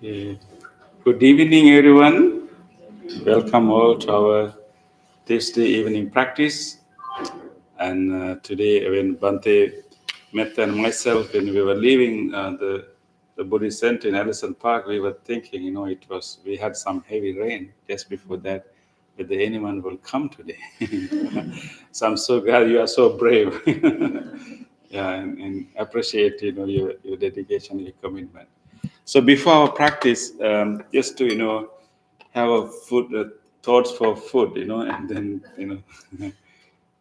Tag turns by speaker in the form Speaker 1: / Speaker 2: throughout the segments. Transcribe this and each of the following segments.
Speaker 1: Okay. Good evening, everyone. Welcome all to our Tuesday evening practice. And today, when Bante, Metta, and myself, when we were leaving the Buddhist Center in Ellison Park, we were thinking, we had some heavy rain just before that, whether anyone will come today. So I'm so glad you are so brave. Yeah, and appreciate your dedication, your commitment. So before our practice, just to have a food thoughts for food, and then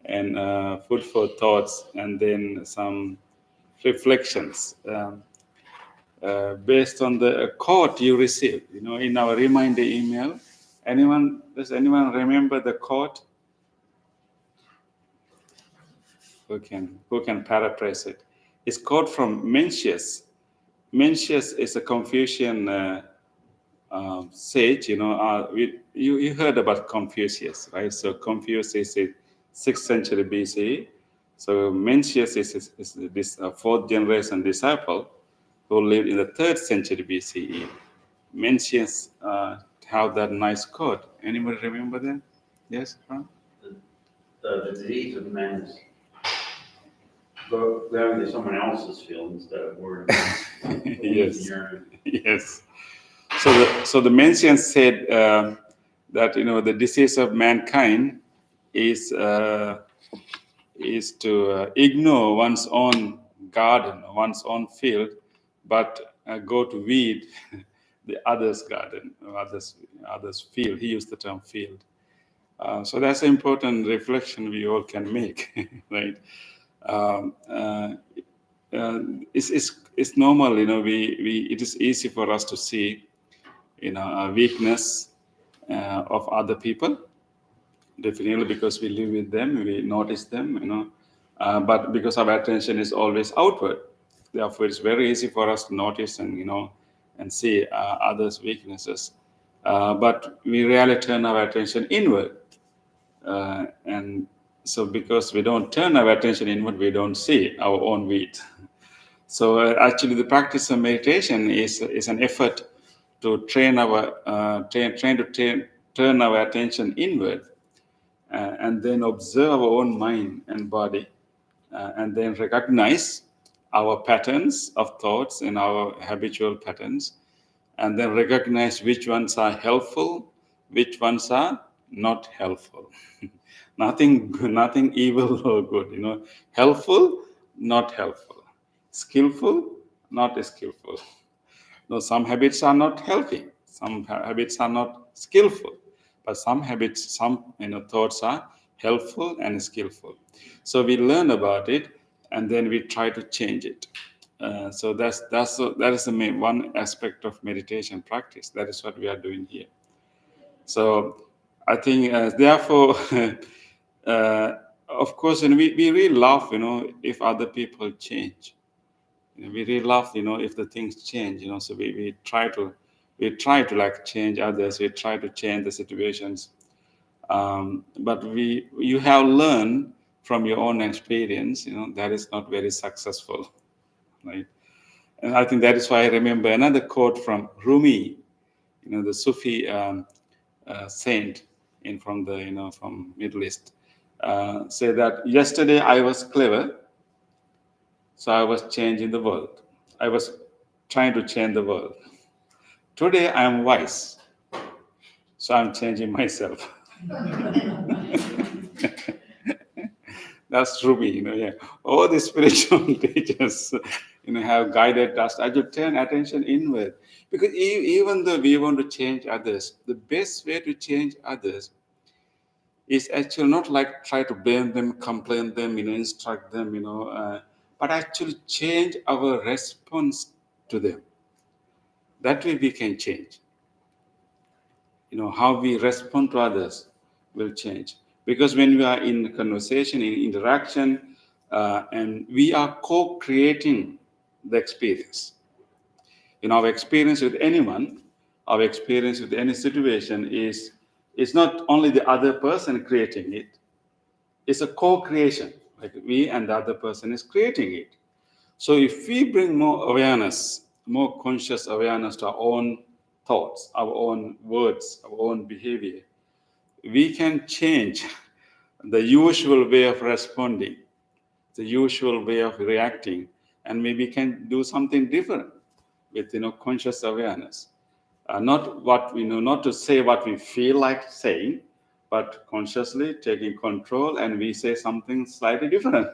Speaker 1: and food for thoughts, and then some reflections based on the quote you received, in our reminder email. Does anyone remember the quote? Who can paraphrase it? It's quote from Mencius. Mencius is a Confucian sage. You heard about Confucius, right? So Confucius is 6th century BCE. So Mencius is this fourth generation disciple who lived in the 3rd century BCE. Mencius have that nice quote. Anybody remember that? Yes, Ron?
Speaker 2: The disease of man is going to someone else's field instead of worrying about
Speaker 1: Yes.
Speaker 2: your.
Speaker 1: Yes. So the Mencius said that the disease of mankind is to ignore one's own garden, one's own field, but go to weed the other's garden, or others field. He used the term field. So that's an important reflection we all can make, right? Um, uh, it's normal, we it is easy for us to see, a weakness of other people. Definitely, because we live with them, we notice them, but because our attention is always outward, therefore it's very easy for us to notice and see others' weaknesses. But we rarely turn our attention inward, and so because we don't turn our attention inward, we don't see our own weed. So actually, the practice of meditation is an effort to train turn our attention inward, and then observe our own mind and body, and then recognize our patterns of thoughts and our habitual patterns, and then recognize which ones are helpful, which ones are not helpful. Nothing evil or good, helpful, not helpful, skillful, not skillful. No, some habits are not healthy. Some habits are not skillful, but some thoughts are helpful and skillful. So we learn about it, and then we try to change it. So that is the main one aspect of meditation practice. That is what we are doing here. So I think, therefore, uh, of course, and we really love, if other people change. We really love, if the things change. So we try to like change others. We try to change the situations. But you have learned from your own experience, that is not very successful, right? And I think that is why I remember another quote from Rumi, the Sufi saint from Middle East, say that yesterday I was clever, so I was changing the world. I was trying to change the world. Today I am wise, so I'm changing myself. That's Ruby, yeah. All the spiritual teachers, have guided us. I should turn attention inward. Because even though we want to change others, the best way to change others is actually not like try to blame them, complain them, instruct them, but actually change our response to them. That way we can change. How we respond to others will change, because when we are in conversation, in interaction, and we are co-creating the experience. Our experience with anyone, our experience with any situation is not only the other person creating it, it's a co-creation. Like we and the other person is creating it. So if we bring more awareness, more conscious awareness to our own thoughts, our own words, our own behavior, we can change the usual way of responding, the usual way of reacting, and maybe can do something different with conscious awareness. Not what we know, not to say what we feel like saying, but consciously taking control, and we say something slightly different,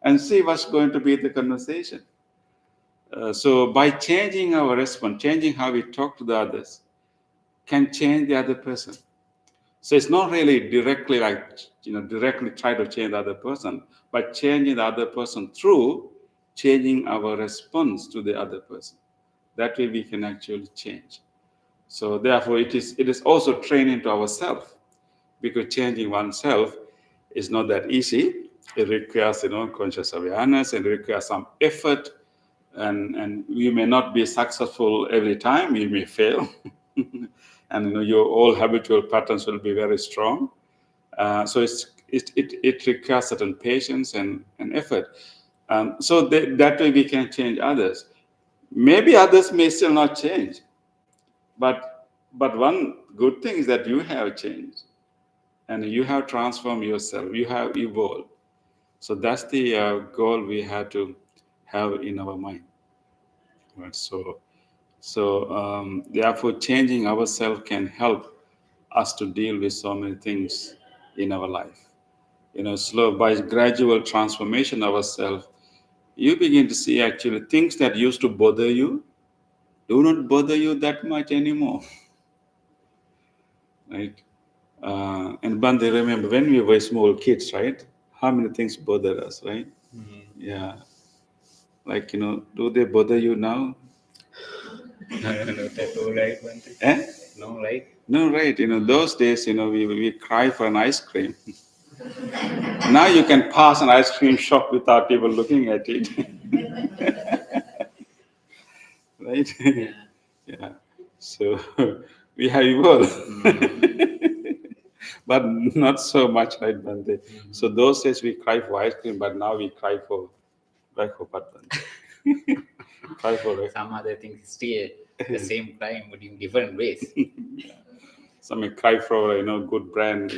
Speaker 1: and see what's going to be the conversation. So by changing our response, changing how we talk to the others, can change the other person. So it's not really directly directly try to change the other person, but changing the other person through changing our response to the other person. That way we can actually change. So therefore it is also training to ourselves, because changing oneself is not that easy. It requires conscious awareness, and requires some effort, and you may not be successful every time. You may fail. And your old habitual patterns will be very strong. So it requires certain patience and effort. So that way we can change others. Maybe others may still not change, but one good thing is that you have changed, and you have transformed yourself. You have evolved. So that's the goal we have to have in our mind. Right? So therefore, changing ourselves can help us to deal with so many things in our life. Slow by gradual transformation of ourselves, you begin to see actually things that used to bother you do not bother you that much anymore. Right? And Bande, remember when we were small kids, right? How many things bothered us, right? Yeah. Like, do they bother you now?
Speaker 3: No, that's all right, Bante.
Speaker 1: Eh?
Speaker 3: No, right?
Speaker 1: No, right. Those days, we cry for an ice cream. Now you can pass an ice cream shop without even looking at it. Right? Yeah. So we have evolved. But not so much, right, Bande? So those days we cry for ice cream, but now we cry for what, Bande? Cry for
Speaker 3: Some other things still the same crime, but in different ways.
Speaker 1: some cry for good brand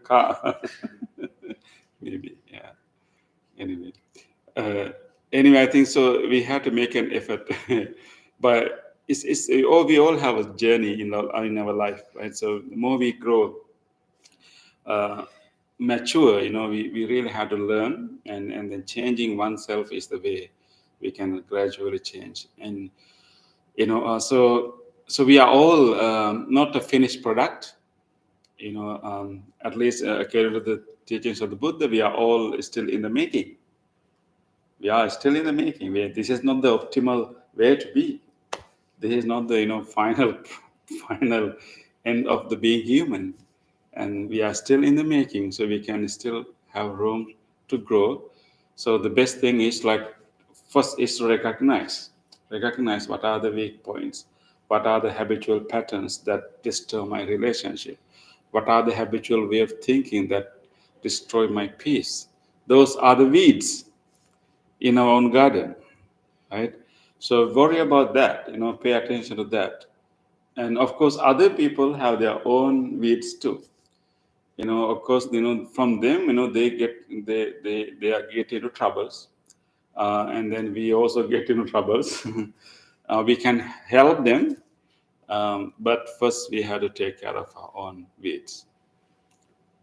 Speaker 1: car. Maybe, yeah. Anyway, I think so. We have to make an effort, but we all have a journey in our life, right? So the more we grow, mature, we really have to learn, and then changing oneself is the way we can gradually change. And so we are all not a finished product. At least according to the teachings of the Buddha, we are all still in the making. We are still in the making. This is not the optimal way to be. This is not the final end of the being human, and we are still in the making. So we can still have room to grow. So the best thing is, like, first is to recognize what are the weak points, what are the habitual patterns that disturb my relationship, what are the habitual way of thinking that destroy my peace. Those are the weeds in our own garden, right? So worry about that, pay attention to that. And of course, other people have their own weeds too. Of course, from them, they get into troubles. And then we also get into troubles. We can help them, but first we have to take care of our own weeds.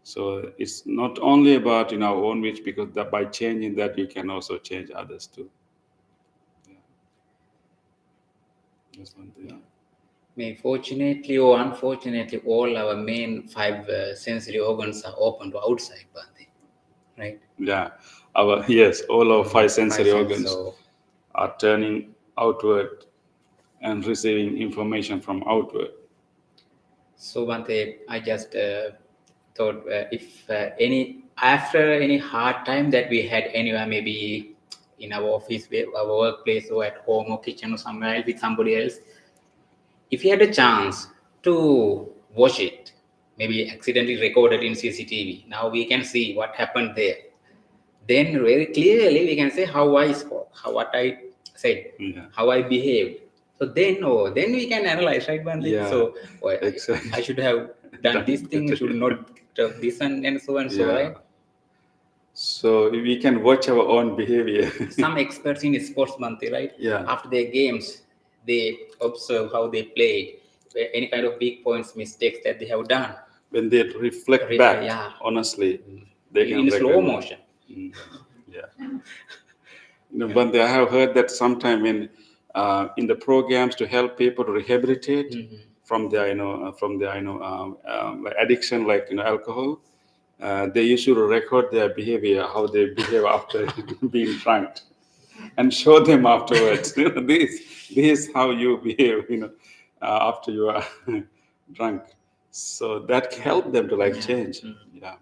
Speaker 1: So it's not only about our own weeds, because by changing that, you can also change others too. That's one thing.
Speaker 3: Fortunately or unfortunately, all our main five sensory organs are open to outside, Bante. Right?
Speaker 1: Yeah. All our five sensory organs
Speaker 3: So,
Speaker 1: are turning outward and receiving information from outward.
Speaker 3: So Bante, I just thought if after any hard time that we had anywhere, maybe in our office, our workplace, or at home or kitchen or somewhere else with somebody else, if you had a chance to watch it, maybe accidentally recorded in CCTV, now we can see what happened there. Then very clearly we can say how I spoke, what I said,
Speaker 1: Yeah.
Speaker 3: how I behaved. So then we can analyze, right, Bandi?
Speaker 1: Yeah,
Speaker 3: So
Speaker 1: exactly.
Speaker 3: I should have done this thing, should not have this and so and so,
Speaker 1: Yeah.
Speaker 3: right?
Speaker 1: So we can watch our own behavior.
Speaker 3: Some experts in sports, Bandi, right?
Speaker 1: Yeah.
Speaker 3: After their games, they observe how they played, any kind of big points, mistakes that they have done.
Speaker 1: When they reflect back,
Speaker 3: Yeah.
Speaker 1: honestly, they can
Speaker 3: In slow
Speaker 1: recognize.
Speaker 3: motion.
Speaker 1: Yeah. But I have heard that sometime in the programs to help people to rehabilitate from their like addiction, like alcohol, they usually record their behavior, how they behave after being drunk, and show them afterwards. This is how you behave, after you are drunk. So that helped them to like change. Yeah.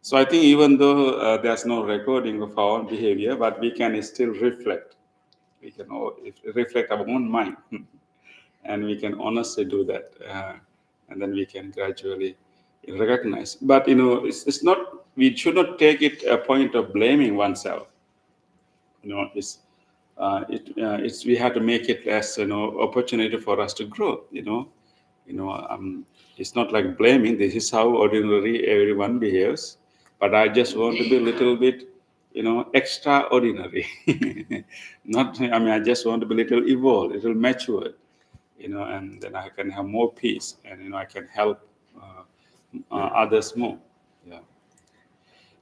Speaker 1: So I think even though there's no recording of our own behavior, but we can still reflect. We can reflect our own mind, and we can honestly do that, and then we can gradually recognize. But it's not. We should not take it a point of blaming oneself. It's we have to make it as opportunity for us to grow. It's not like blaming. This is how ordinary everyone behaves, but I just want to be a little bit, extraordinary. Not, I mean, I just want to be a little evolved, a little matured, and then I can have more peace, and I can help others more. Yeah.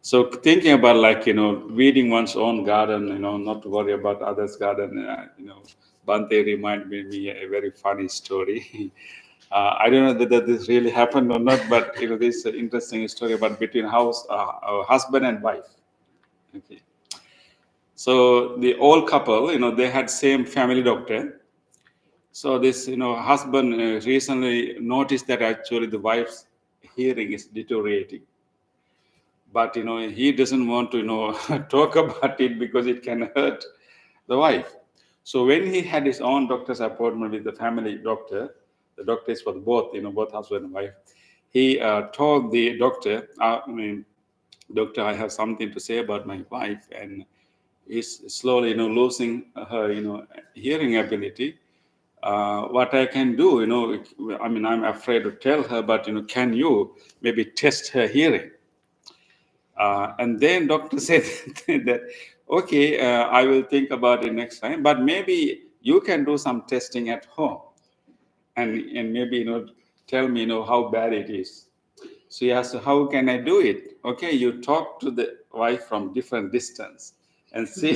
Speaker 1: So thinking about like weeding one's own garden, not to worry about others' garden. Bante reminded me a very funny story. I don't know whether this really happened or not, but this is an interesting story about between husband and wife. Okay. So the old couple, they had same family doctor. So this, husband recently noticed that actually the wife's hearing is deteriorating. But he doesn't want to talk about it because it can hurt the wife. So when he had his own doctor's appointment with the family doctor, the doctor is for both both husband and wife, he told the doctor, doctor, I have something to say about my wife, and is slowly losing her hearing ability. What I can do, I mean, I'm afraid to tell her, but can you maybe test her hearing? And then doctor said that, okay, I will think about it next time, but maybe you can do some testing at home, and maybe tell me how bad it is. So he asked, how can I do it? Okay, you talk to the wife from different distance and see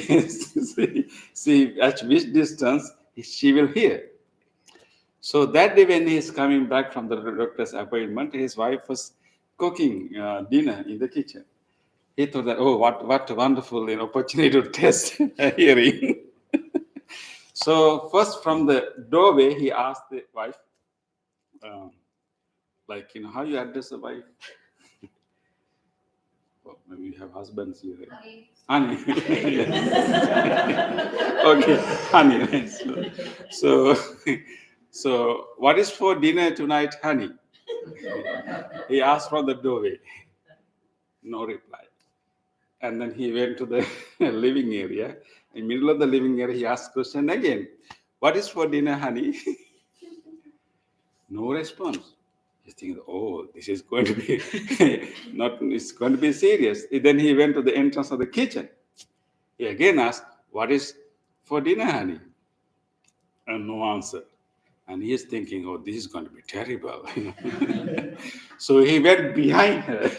Speaker 1: see at which distance she will hear. So that day when he is coming back from the doctor's appointment, his wife was cooking dinner in the kitchen. He thought that, oh, what a wonderful opportunity to test hearing. So first from the doorway, he asked the wife, like, how you address the wife? Well, maybe you have husbands here. Right? Honey. Okay, honey. Right? So what is for dinner tonight, honey? He asked from the doorway. No reply. And then he went to the living area. In the middle of the living area, he asked question again. What is for dinner, honey? No response. He thinks, oh, this is going to be it's going to be serious. Then he went to the entrance of the kitchen. He again asked, what is for dinner, honey? And no answer. And he is thinking, oh, this is going to be terrible. So he went behind her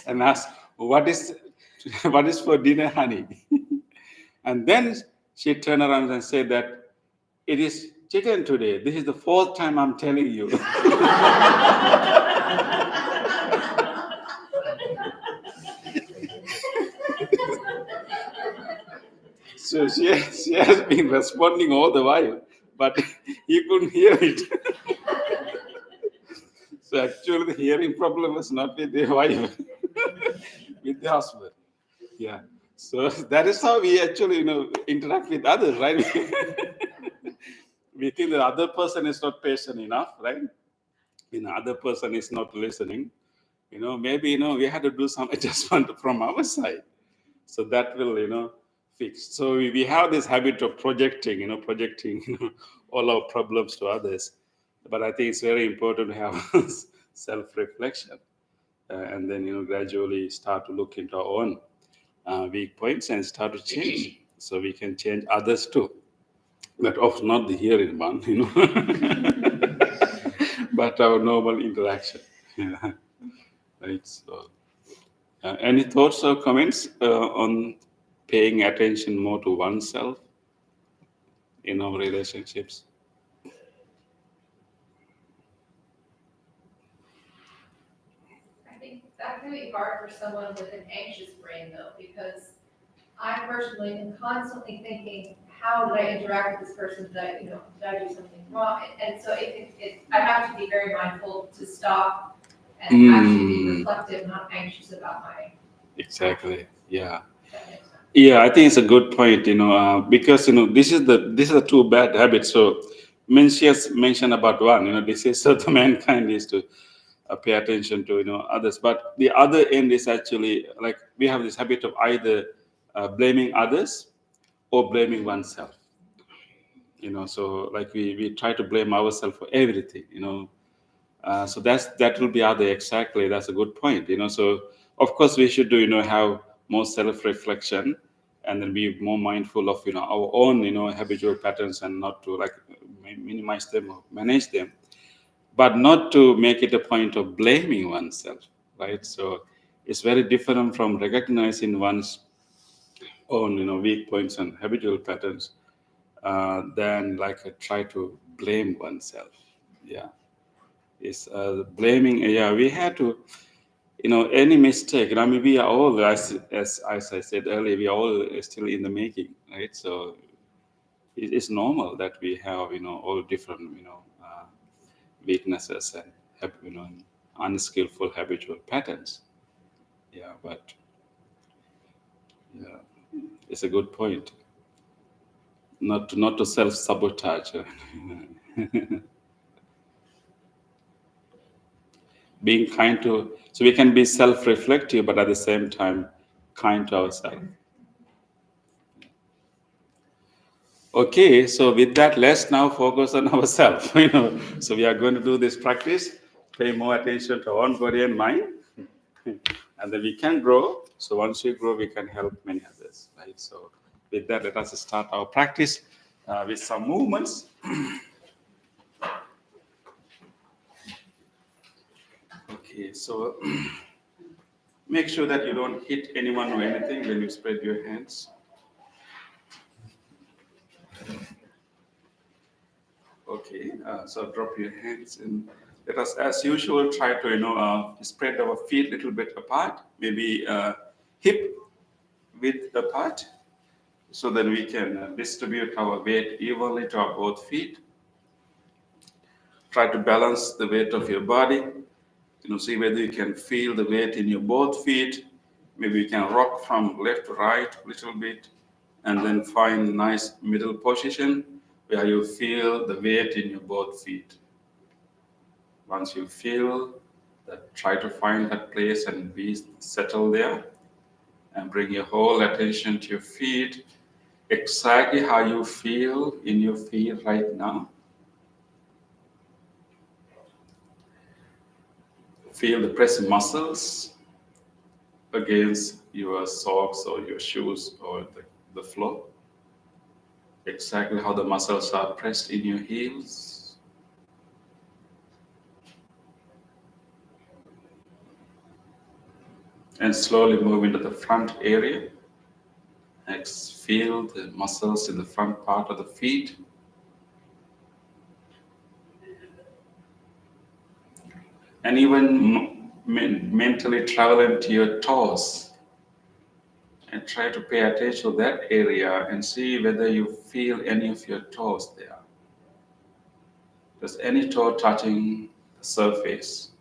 Speaker 1: and asked, what is for dinner, honey? And then she turned around and said that it is chicken today. This is the fourth time I'm telling you. So she has been responding all the while, but he couldn't hear it. So actually the hearing problem was not with the wife, with the husband. Yeah. So that is how we actually, interact with others, right? We think the other person is not patient enough, right? Other person is not listening. Maybe, we had to do some adjustment from our side. So that will, fixed. So we have this habit of projecting, all our problems to others. But I think it's very important to have self-reflection, and then gradually start to look into our own weak points and start to change, so we can change others too. But of not the here in one, but our normal interaction. Yeah. Right. So, any thoughts or comments on paying attention more to oneself in our relationships?
Speaker 4: I think that can be hard for someone with an anxious brain though, because I personally am constantly thinking, how did I interact with this person? Did I do something wrong? And so I have to be very mindful to stop and actually be reflective, not anxious about my.
Speaker 1: Exactly. Yeah.
Speaker 4: That makes sense.
Speaker 1: Yeah, I think it's a good point. Because this is a two bad habit. So, Mencius mentioned about one. This is so the mankind is to pay attention to others, but the other end is actually like we have this habit of either blaming others or blaming oneself. So like we try to blame ourselves for everything. So that will be other, exactly, that's a good point. So of course we should do have more self-reflection, and then be more mindful of our own habitual patterns, and not to like minimize them or manage them, but not to make it a point of blaming oneself, right? So it's very different from recognizing one's own weak points and habitual patterns, than like try to blame oneself. Yeah, it's blaming. Yeah, we had to any mistake. I mean, we are all, as I said earlier, we are all still in the making, right? So it's normal that we have all different weaknesses and unskillful habitual patterns. Yeah, but yeah, it's a good point. Not to self sabotage. Being kind to, so we can be self reflective, but at the same time kind to ourselves. Okay, so with that, let's now focus on ourselves. So we are going to do this practice, pay more attention to our own body and mind, and then we can grow. So once we grow, we can help many others, right? So with that, let us start our practice with some movements. Okay, so make sure that you don't hit anyone or anything when you spread your hands. Okay, so drop your hands, and let us, as usual, try to spread our feet a little bit apart, maybe hip width apart, so that we can distribute our weight evenly to our both feet. Try to balance the weight of your body. See whether you can feel the weight in your both feet. Maybe you can rock from left to right a little bit, and then find a nice middle position where you feel the weight in your both feet. Once you feel that, try to find that place and be settled there, and bring your whole attention to your feet, exactly how you feel in your feet right now. Feel the pressing muscles against your socks or your shoes or the floor. Exactly how the muscles are pressed in your heels. And slowly move into the front area. Next, feel the muscles in the front part of the feet. And even mentally travel into your toes. And try to pay attention to that area and see whether you feel any of your toes there. Does any toe touching the surface?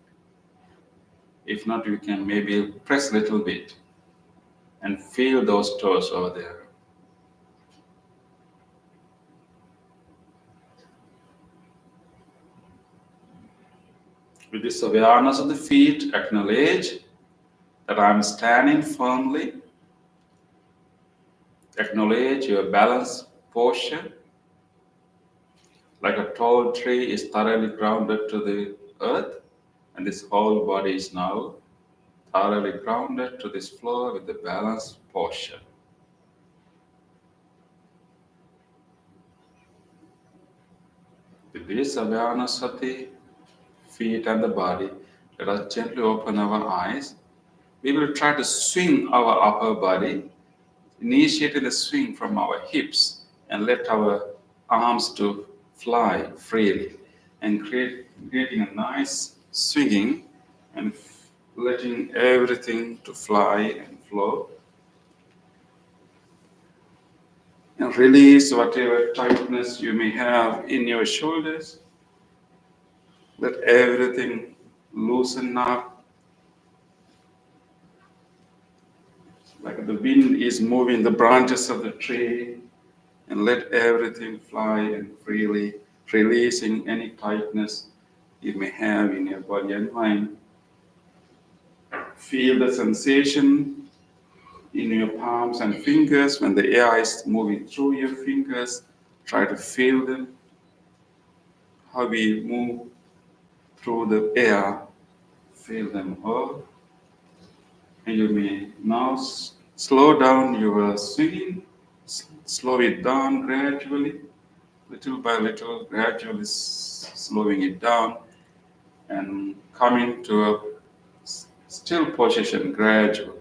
Speaker 1: If not, you can maybe press a little bit and feel those toes over there. With this awareness of the feet, acknowledge that I'm standing firmly Acknowledge your balanced posture, like a tall tree is thoroughly grounded to the earth, and this whole body is now thoroughly grounded to this floor with the balanced posture. With this awareness of the feet and the body, let us gently open our eyes. We will try to swing our upper body, initiating the swing from our hips, and let our arms to fly freely, and creating a nice swinging and letting everything to fly and flow. And release whatever tightness you may have in your shoulders. Let everything loosen up, like the wind is moving the branches of the tree, and let everything fly and freely, releasing any tightness you may have in your body and mind. Feel the sensation in your palms and fingers when the air is moving through your fingers. Try to feel them, how we move through the air. Feel them all. And you may now slow down your swinging, slow it down gradually, little by little, gradually slowing it down and coming to a still position gradually.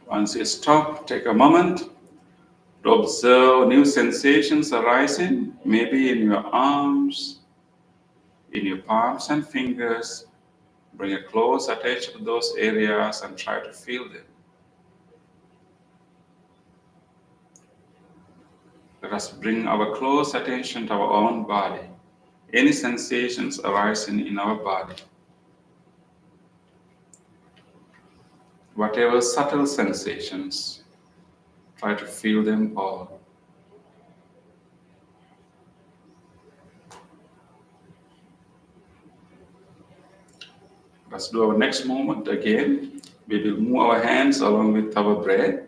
Speaker 1: Once you stop, take a moment to observe new sensations arising, maybe in your arms, in your palms and fingers. Bring a close attention to those areas and try to feel them. Let us bring our close attention to our own body. Any sensations arising in our body, whatever subtle sensations, try to feel them all. Let's do our next movement again. We will move our hands along with our breath.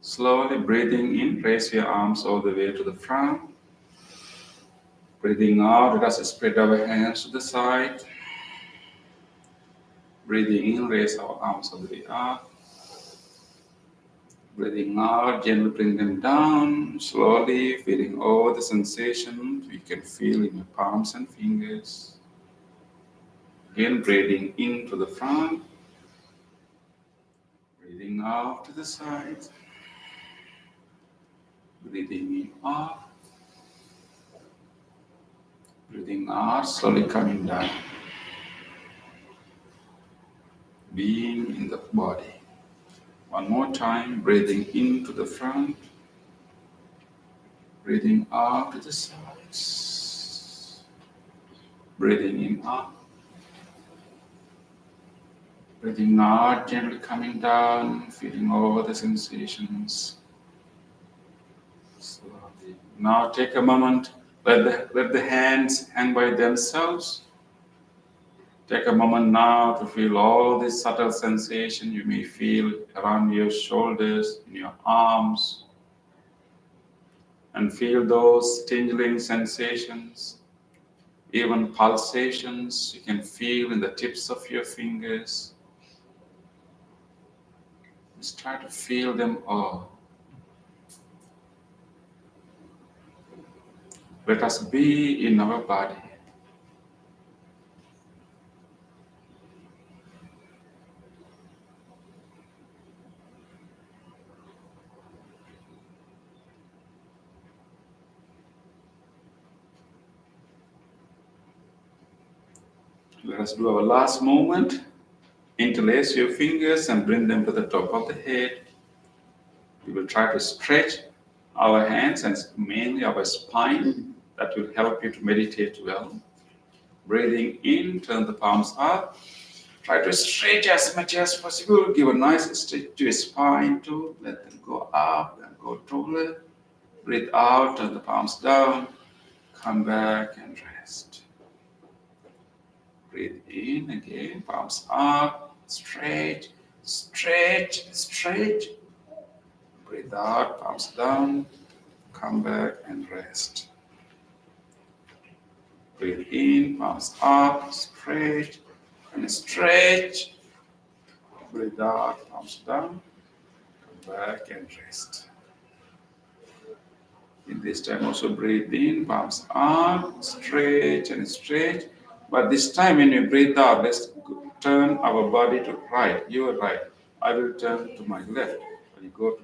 Speaker 1: Slowly breathing in, raise your arms all the way to the front. Breathing out, let us spread our hands to the side. Breathing in, raise our arms all the way up. Breathing out, gently bring them down. Slowly feeling all the sensations you can feel in your palms and fingers. Again, breathing in to the front. Breathing out to the side. Breathing in up. Breathing out, slowly coming down. Being in the body. One more time, breathing into the front. Breathing out to the sides. Breathing in up. Breathing out, gently coming down, feeling all the sensations. Slowly. Now take a moment, let the hands hang by themselves. Take a moment now to feel all these subtle sensations you may feel around your shoulders, in your arms, and feel those tingling sensations, even pulsations you can feel in the tips of your fingers. Just try to feel them all. Let us be in our body. Let us do our last movement. Interlace your fingers and bring them to the top of the head. We will try to stretch our hands and mainly our spine. That will help you to meditate well. Breathing in, turn the palms up. Try to stretch as much as possible. Give a nice stretch to your spine too. Let them go up and go taller. Breathe out, turn the palms down. Come back and rest. Breathe in again, palms up. Stretch, stretch, stretch. straight. Breathe out, palms down. Come back and rest. Breathe in, palms up, straight and stretch. Breathe out, palms down. Come back and rest. In this time also breathe in, palms up, stretch and stretch. But this time when you breathe out, let's turn our body to right. You are right. I will turn to my left. When you go to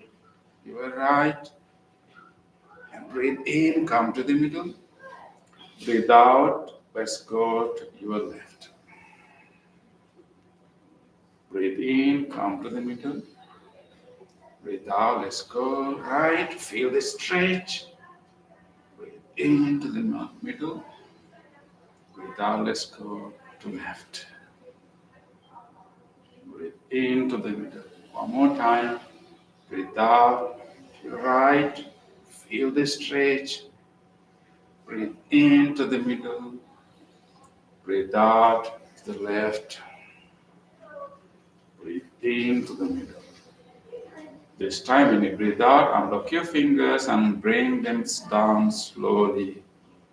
Speaker 1: your right and breathe in, come to the middle. Breathe out, let's go to your left. Breathe in, come to the middle. Breathe out, let's go right. Feel the stretch. Breathe into the middle. Breathe out, let's go to left. Breathe into the middle. One more time. Breathe out to the right. Feel the stretch. Breathe into the middle. Breathe out to the left. Breathe into the middle. This time when you breathe out, unlock your fingers and bring them down slowly,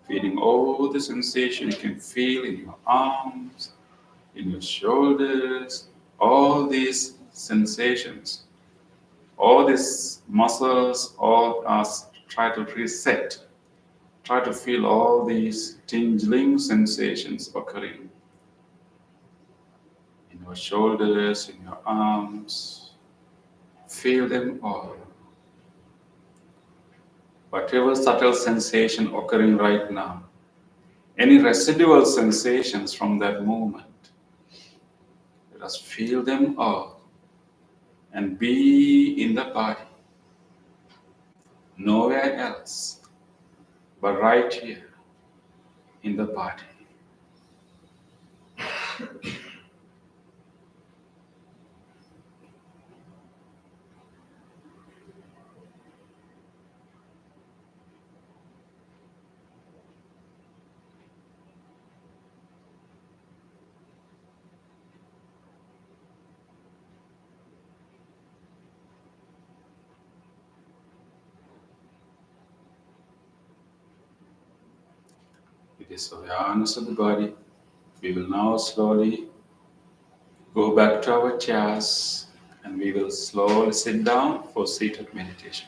Speaker 1: feeling all the sensation you can feel in your arms, in your shoulders, all these sensations, all these muscles, all us try to reset. Try to feel all these tingling sensations occurring in your shoulders, in your arms. Feel them all. Whatever subtle sensation occurring right now, any residual sensations from that moment, let us feel them all and be in the body, nowhere else, but right here in the body. It is awareness of the body. We will now slowly go back to our chairs and we will slowly sit down for seated meditation.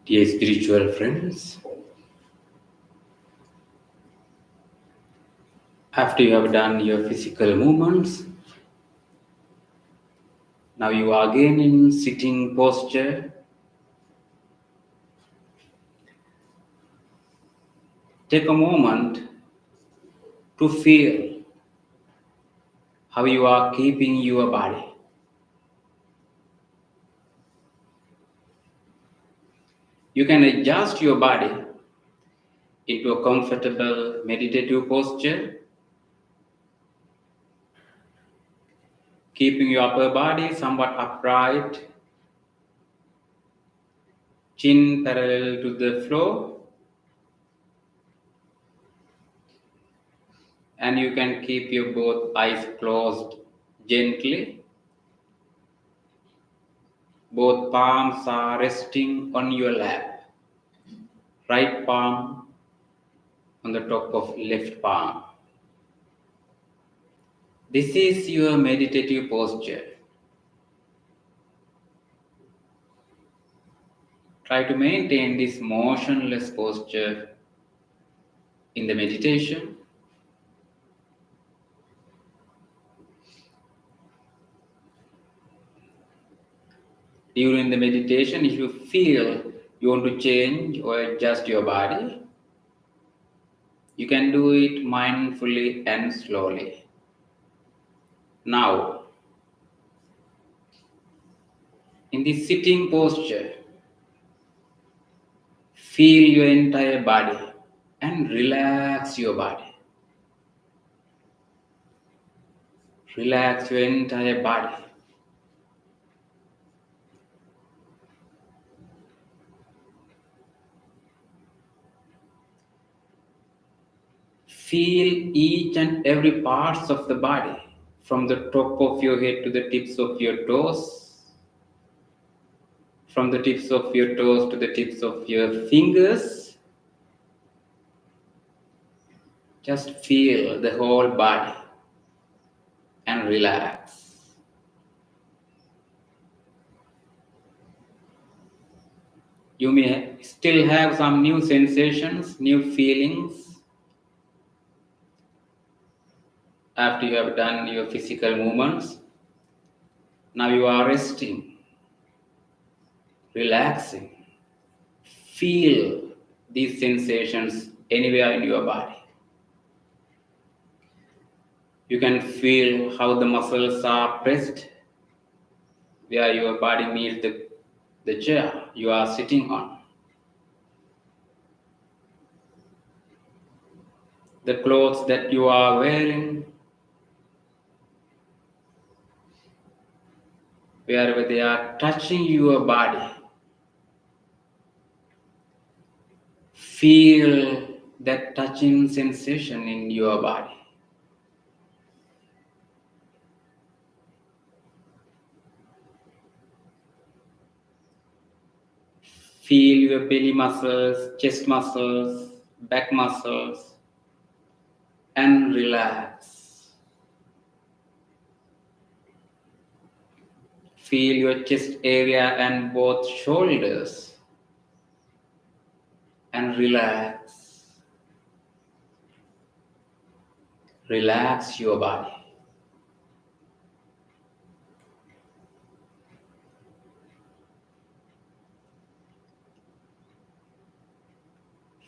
Speaker 3: Dear spiritual friends, after you have done your physical movements, now you are again in sitting posture. Take a moment to feel how you are keeping your body. You can adjust your body into a comfortable meditative posture, keeping your upper body somewhat upright, chin parallel to the floor, and you can keep your both eyes closed gently. Both palms are resting on your lap, right palm on the top of left palm. This is your meditative posture. Try to maintain this motionless posture in the meditation. During the meditation, if you feel you want to change or adjust your body, you can do it mindfully and slowly. Now, in the sitting posture, feel your entire body and relax your body. Relax your entire body. Feel each and every parts of the body, from the top of your head to the tips of your toes, from the tips of your toes to the tips of your fingers. Just feel the whole body and relax. You may still have some new sensations, new feelings after you have done your physical movements. Now you are resting, relaxing. Feel these sensations anywhere in your body. You can feel how the muscles are pressed where your body meets the chair you are sitting on. The clothes that you are wearing, wherever they are touching your body. Feel that touching sensation in your body. Feel your belly muscles, chest muscles, back muscles, and relax. Feel your chest area and both shoulders, and relax. Relax your body.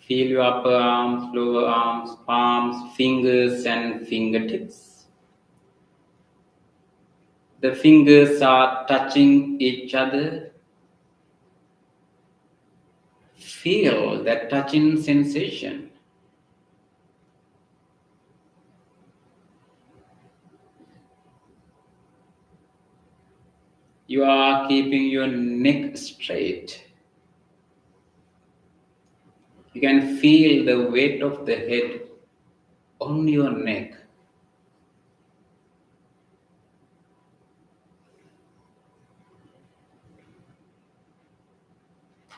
Speaker 3: Feel your upper arms, lower arms, palms, fingers, and fingertips. The fingers are touching each other. Feel that touching sensation. You are keeping your neck straight. You can feel the weight of the head on your neck.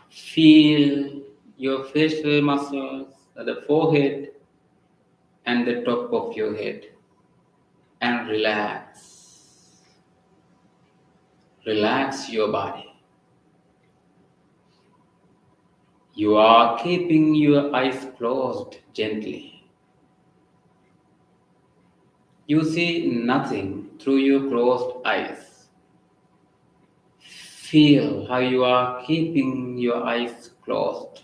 Speaker 3: Feel your facial muscles at the forehead and the top of your head, and relax. Relax your body. You are keeping your eyes closed gently. You see nothing through your closed eyes. Feel how you are keeping your eyes closed.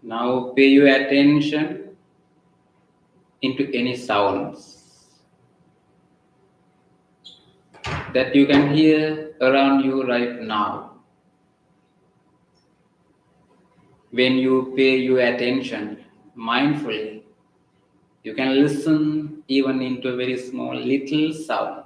Speaker 3: Now pay your attention into any sounds that you can hear around you right now. When you pay your attention mindfully, you can listen even into a very small little sound.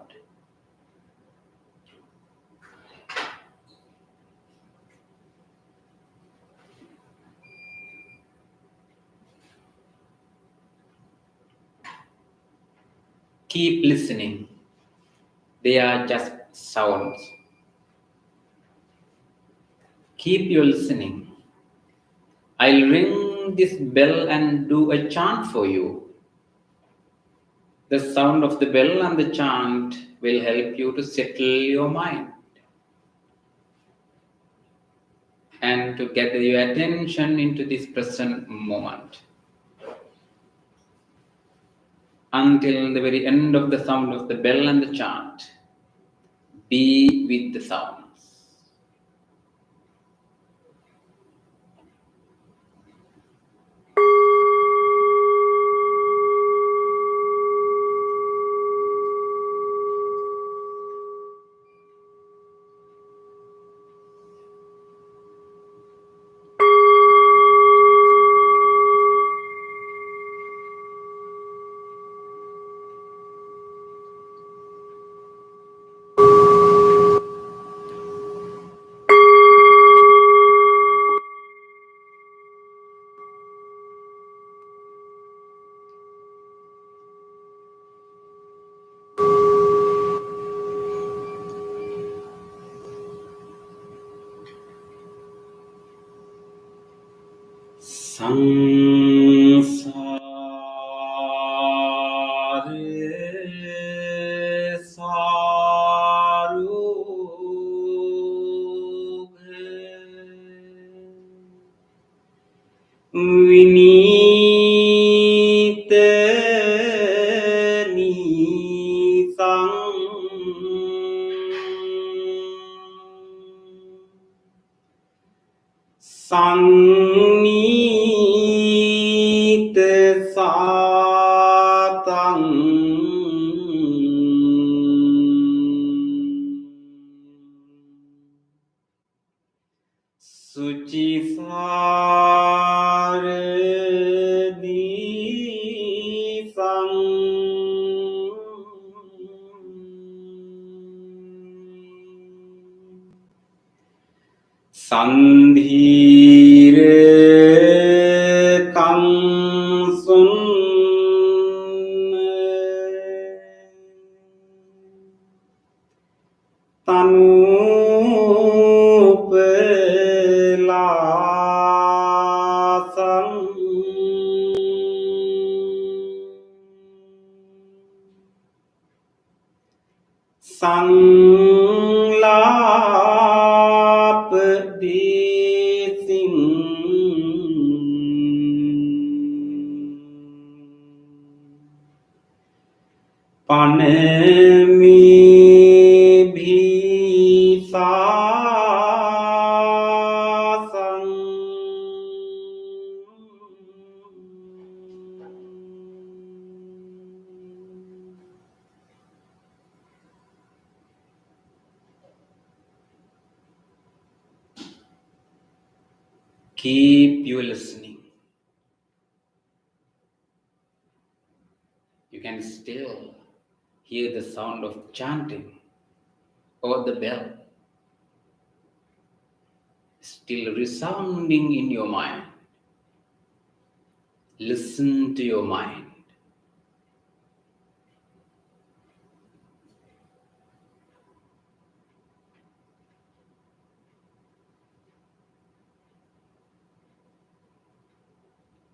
Speaker 3: Keep listening. They are just sounds. Keep your listening. I'll ring this bell and do a chant for you. The sound of the bell and the chant will help you to settle your mind. and to gather your attention into this present moment until the very end of the sound of the bell and the chant. Be with the sounds. Sansare sarubhe vinite nisang Sannite satang suci sare disang Sandhire kansun tanu pelasang sanglap dising panemi bhisasang Keep you listening. You can still hear the sound of chanting or the bell still resounding in your mind. Listen to your mind.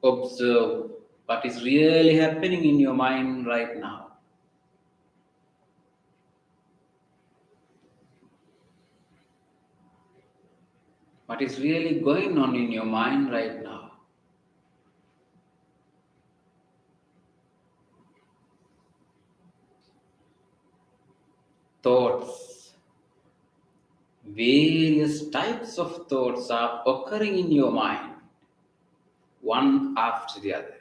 Speaker 3: Observe what is really happening in your mind right now. What is really going on in your mind right now? Thoughts. Various types of thoughts are occurring in your mind, one after the other.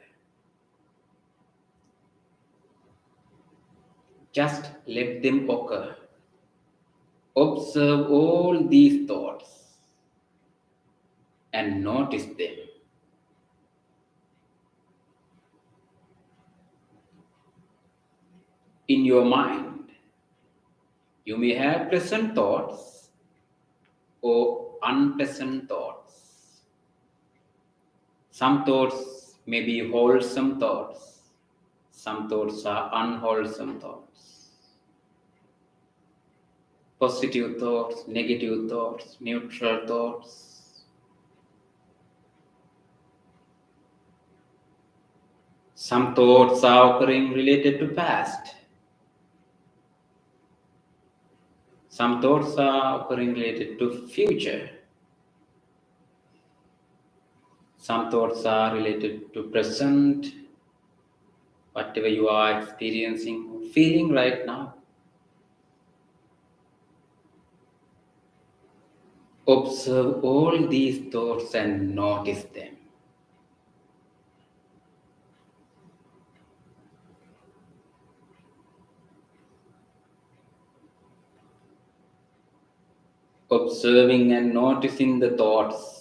Speaker 3: Just let them occur. Observe all these thoughts and notice them. In your mind, you may have pleasant thoughts or unpleasant thoughts. Some thoughts may be wholesome thoughts. Some thoughts are unwholesome thoughts. Positive thoughts, negative thoughts, neutral thoughts. Some thoughts are occurring related to past. Some thoughts are occurring related to future. Some thoughts are related to present, whatever you are experiencing, feeling right now. Observe all these thoughts and notice them. Observing and noticing the thoughts,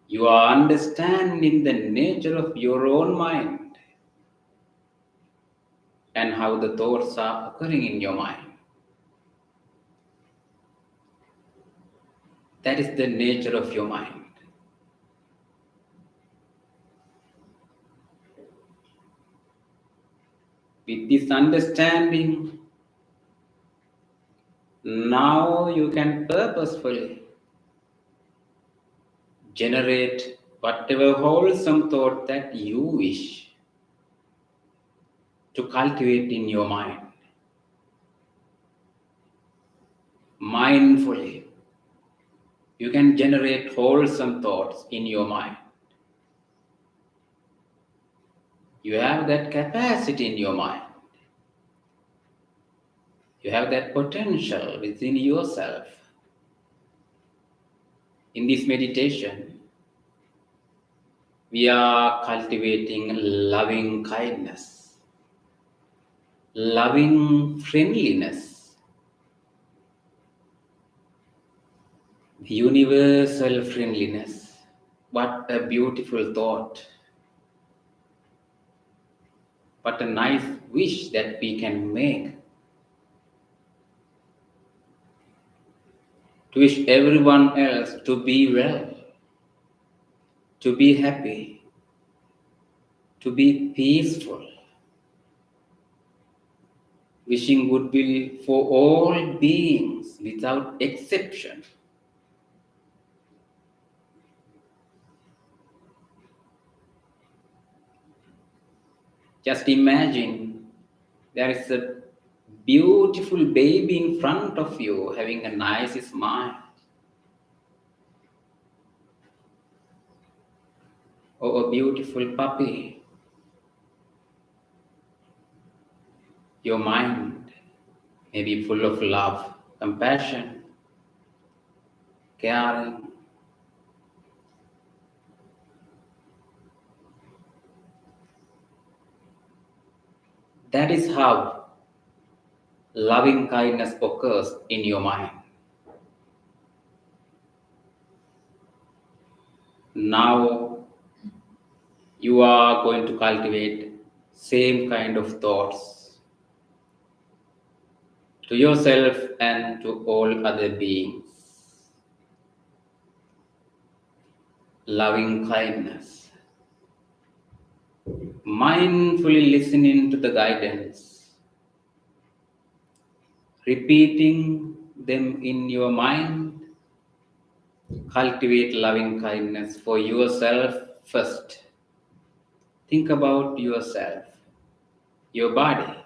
Speaker 3: you are understanding the nature of your own mind and how the thoughts are occurring in your mind. That is the nature of your mind. With this understanding, now you can purposefully generate whatever wholesome thought that you wish to cultivate in your mind. Mindfully, you can generate wholesome thoughts in your mind. You have that capacity in your mind. You have that potential within yourself. In this meditation, we are cultivating loving kindness, loving friendliness, universal friendliness. What a beautiful thought. What a nice wish that we can make. To wish everyone else to be well, to be happy, to be peaceful. Wishing goodwill for all beings without exception. Just imagine there is a beautiful baby in front of you having a nice smile. Or a beautiful puppy. Your mind may be full of love, compassion, caring. That is how loving kindness occurs in your mind. Now you are going to cultivate same kind of thoughts to yourself and to all other beings. Loving kindness. Mindfully listening to the guidance. Repeating them in your mind. Cultivate loving kindness for yourself first. Think about yourself, your body,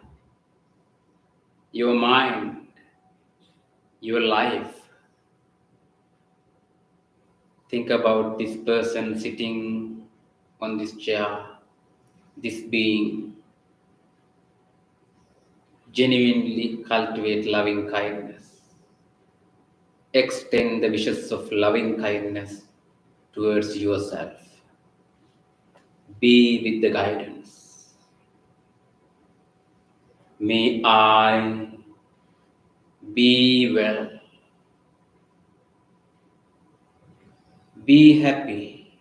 Speaker 3: your mind, your life. Think about this person sitting on this chair, this being. Genuinely cultivate loving kindness. Extend the wishes of loving kindness towards yourself. Be with the guidance. May I be well. Be happy.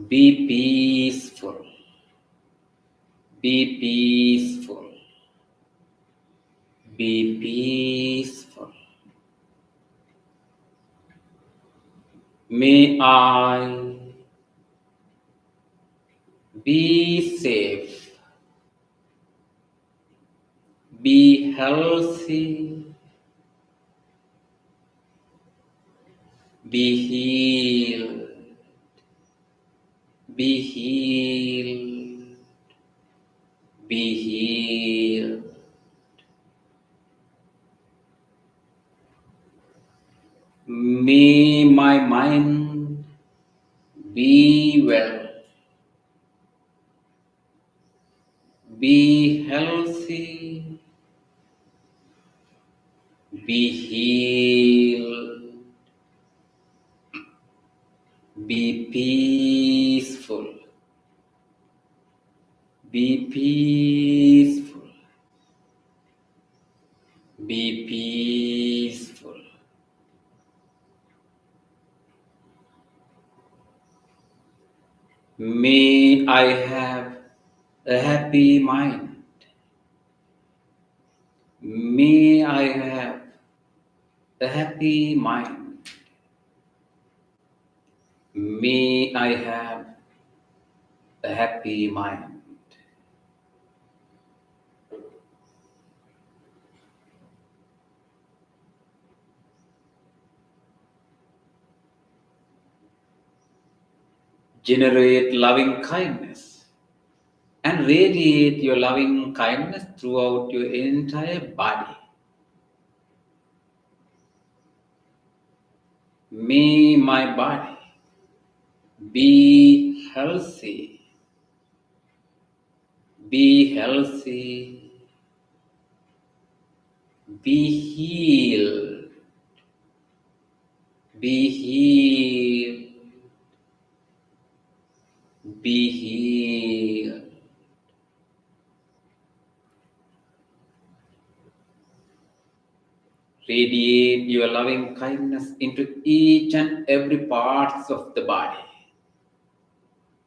Speaker 3: Be peaceful. Be peaceful. Be peaceful. May I be safe. Be healthy. Be healed. Be healed. Be healed. May my mind Be well. Be healthy. Be healed. Be peaceful. Be peaceful. Be peaceful. May I have a happy mind. May I have a happy mind. May I have a happy mind. Generate loving kindness and radiate your loving kindness throughout your entire body. May my body be healthy, be healthy, be healed, be healed, be healed. Radiate your loving kindness into each and every parts of the body,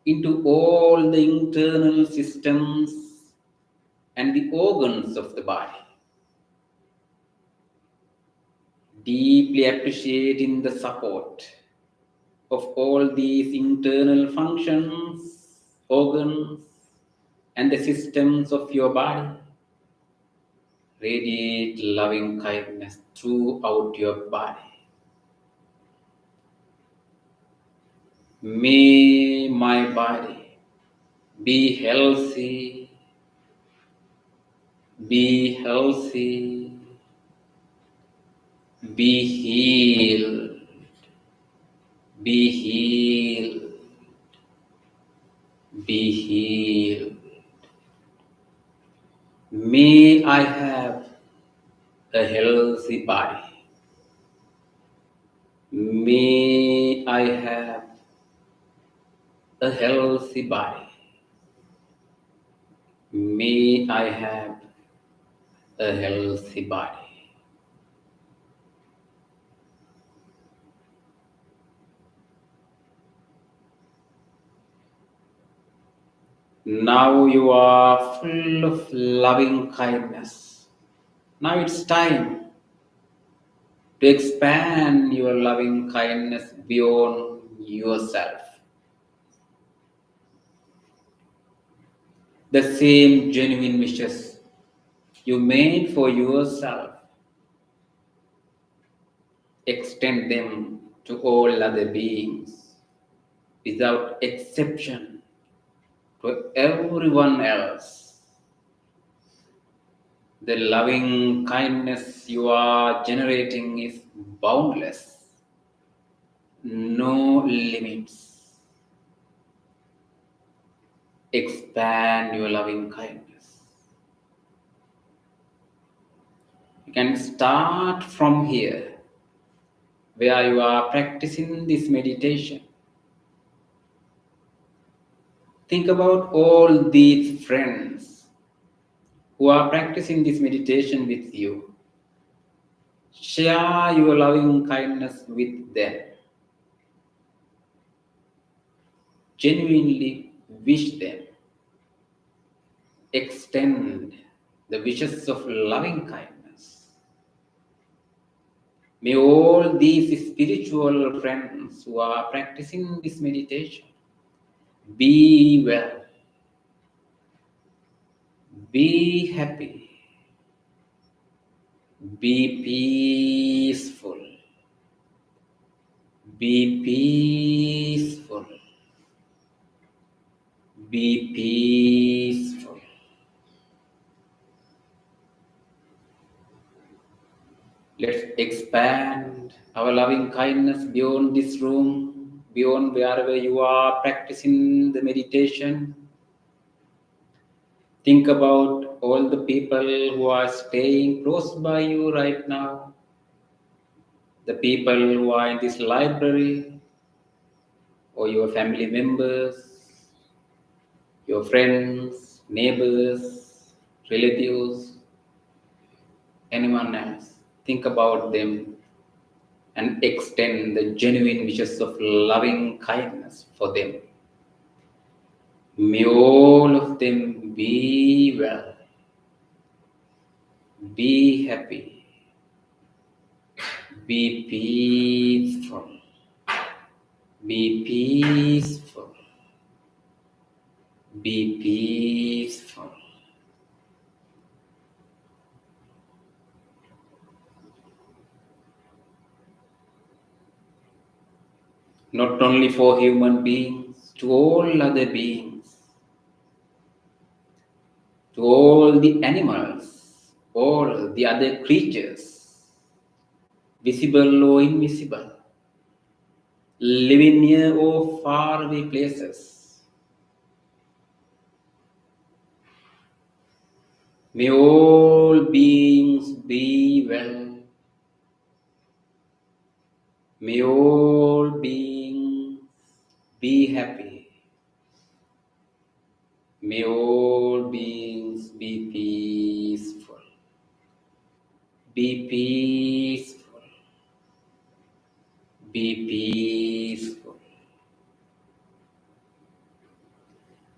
Speaker 3: into all the internal systems and the organs of the body. Deeply appreciating the support of all these internal functions, organs, and the systems of your body. Radiate loving kindness throughout your body. May my body be healthy, be healthy, be healed, be healed, be healed. May I have a healthy body. May I have a healthy body. May I have a healthy body. Now you are full of loving kindness. Now it's time to expand your loving kindness beyond yourself. The same genuine wishes you made for yourself, extend them to all other beings without exception, to everyone else. The loving kindness you are generating is boundless, no limits. Expand your loving kindness. You can start from here, where you are practicing this meditation. Think about all these friends who are practicing this meditation with you. Share your loving kindness with them. Genuinely wish them. Extend the wishes of loving kindness. May all these spiritual friends who are practicing this meditation be well, be happy, be peaceful, be peaceful, be peaceful. Let's expand our loving kindness beyond this room, beyond wherever you are practicing the meditation. Think about all the people who are staying close by you right now, the people who are in this library, or your family members, your friends, neighbors, relatives, anyone else. Think about them and extend the genuine wishes of loving kindness for them. May all of them be well, be happy, be peaceful, be peaceful, be peaceful. Not only for human beings, to all other beings, to all the animals, all the other creatures, visible or invisible, living near or far away places. May all beings be well. May all beings be happy. May all beings be peaceful. Be peaceful. Be peaceful.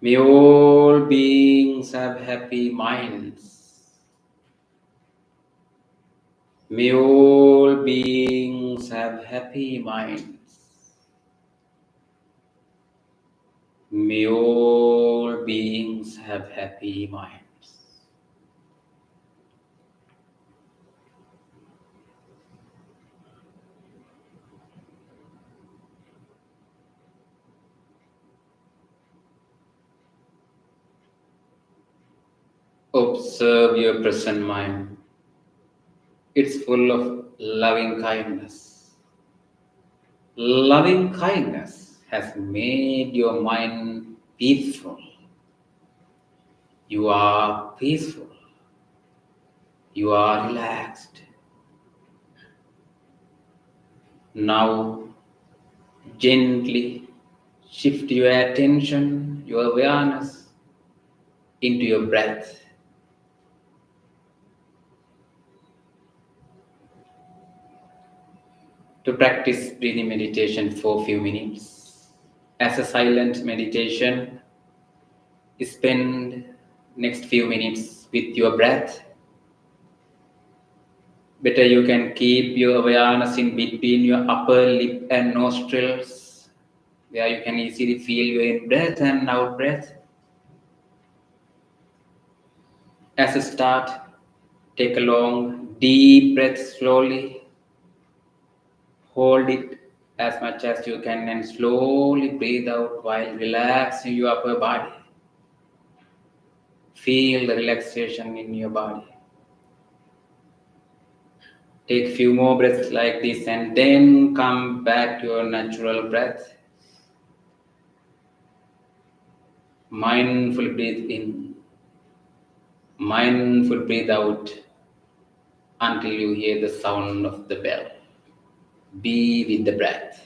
Speaker 3: May all beings have happy minds. May all beings have happy minds. May all beings have happy minds. Observe your present mind. It's full of loving kindness. Loving kindness has made your mind peaceful. You are peaceful. You are relaxed. Now, gently shift your attention, your awareness into your breath. To practice breathing meditation for a few minutes. As a silent meditation, spend next few minutes with your breath. Better you can keep your awareness in between your upper lip and nostrils, where you can easily feel your in-breath and out-breath. As a start, take a long, deep breath slowly. Hold it as much as you can and slowly breathe out while relaxing your upper body. Feel the relaxation in your body. Take few more breaths like this and then come back to your natural breath. Mindful breathe in, mindful breathe out until you hear the sound of the bell. Be with the breath.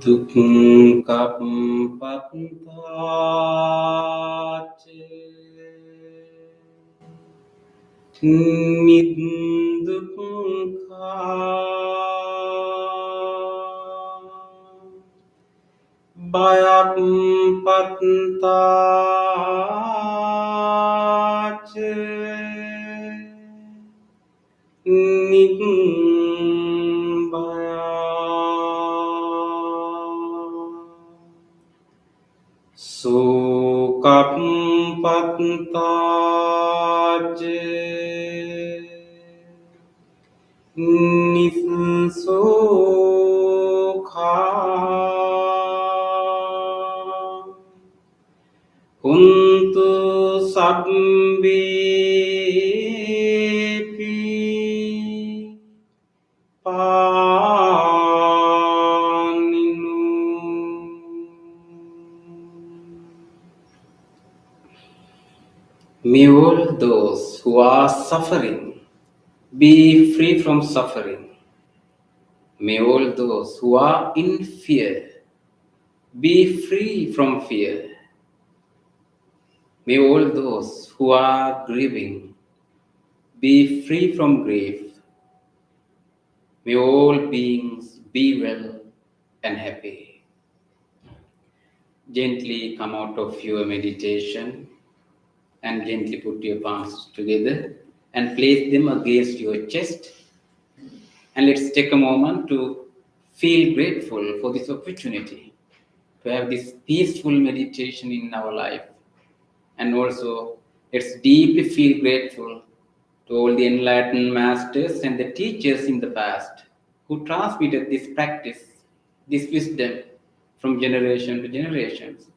Speaker 3: Dukkam pathache nidukkha bayak pathache Sukam pathache nisukha Huntu sabbepi paninu. May all those who are suffering be free from suffering. May all those who are in fear be free from fear. May all those who are grieving be free from grief. May all beings be well and happy. Gently come out of your meditation and gently put your palms together and place them against your chest. And let's take a moment to feel grateful for this opportunity to have this peaceful meditation in our life. And also, let's deeply feel grateful to all the enlightened masters and the teachers in the past who transmitted this practice, this wisdom from generation to generations.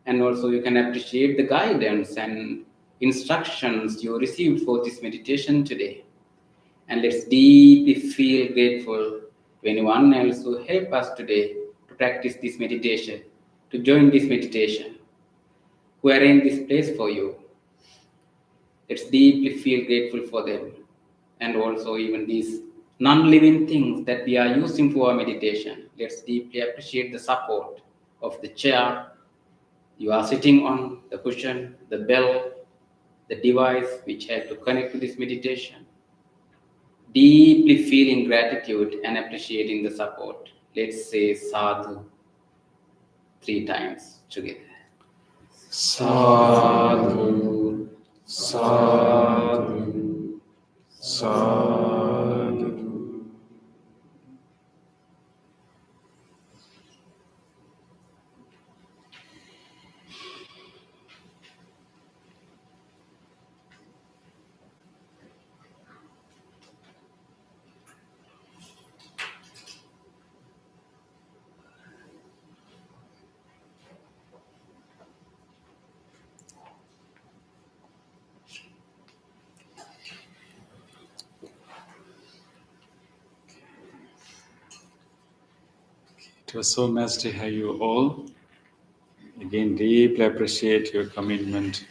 Speaker 3: And also, you can appreciate the guidance and instructions you received for this meditation today. And let's deeply feel grateful to anyone else who helped us today to practice this meditation, to join this meditation, who arranged this place for you. Let's deeply feel grateful for them. And also even these non-living things that we are using for our meditation. Let's deeply appreciate the support of the chair you are sitting on, the cushion, the bell, the device which help to connect to this meditation. Deeply feeling gratitude and appreciating the support. Let's say sadhu 3 times together. Sadhu, sadhu, sadhu.
Speaker 1: It was so nice to have you all. Again, deeply appreciate your commitment,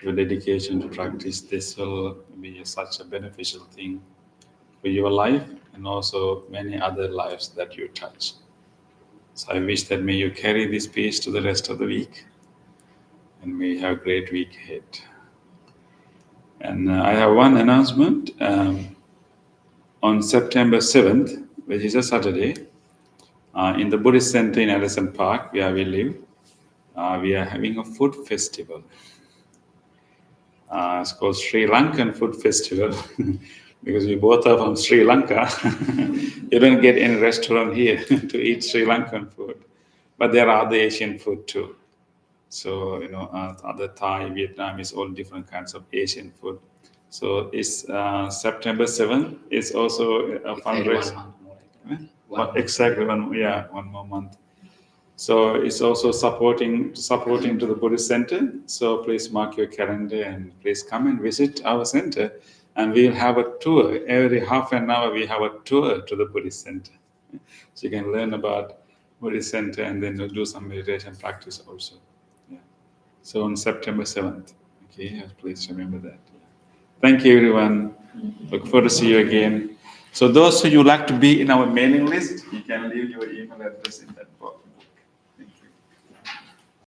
Speaker 1: your dedication to practice. This will be such a beneficial thing for your life and also many other lives that you touch. So I wish that may you carry this peace to the rest of the week and may you have a great week ahead. And I have one announcement. On September 7th, which is a Saturday, in the Buddhist Center in Ellison Park, where we live, we are having a food festival. It's called Sri Lankan Food Festival because we both are from Sri Lanka. You don't get any restaurant here to eat Sri Lankan food, but there are other Asian food too. So, other Thai, Vietnamese, all different kinds of Asian food. So it's September 7th. It's also a fundraiser.
Speaker 3: 1 month more.
Speaker 1: Exactly 1 more month. So it's also supporting to the Buddhist Center. So please mark your calendar and please come and visit our center. And we'll have a tour. Every half an hour we have a tour to the Buddhist Center. So you can learn about Buddhist Center and then do some meditation practice also. Yeah. So on September 7th. Okay, please remember that. Thank you everyone. Look forward to see you again. So those who you like to be in our mailing list, you can leave your email address in that box.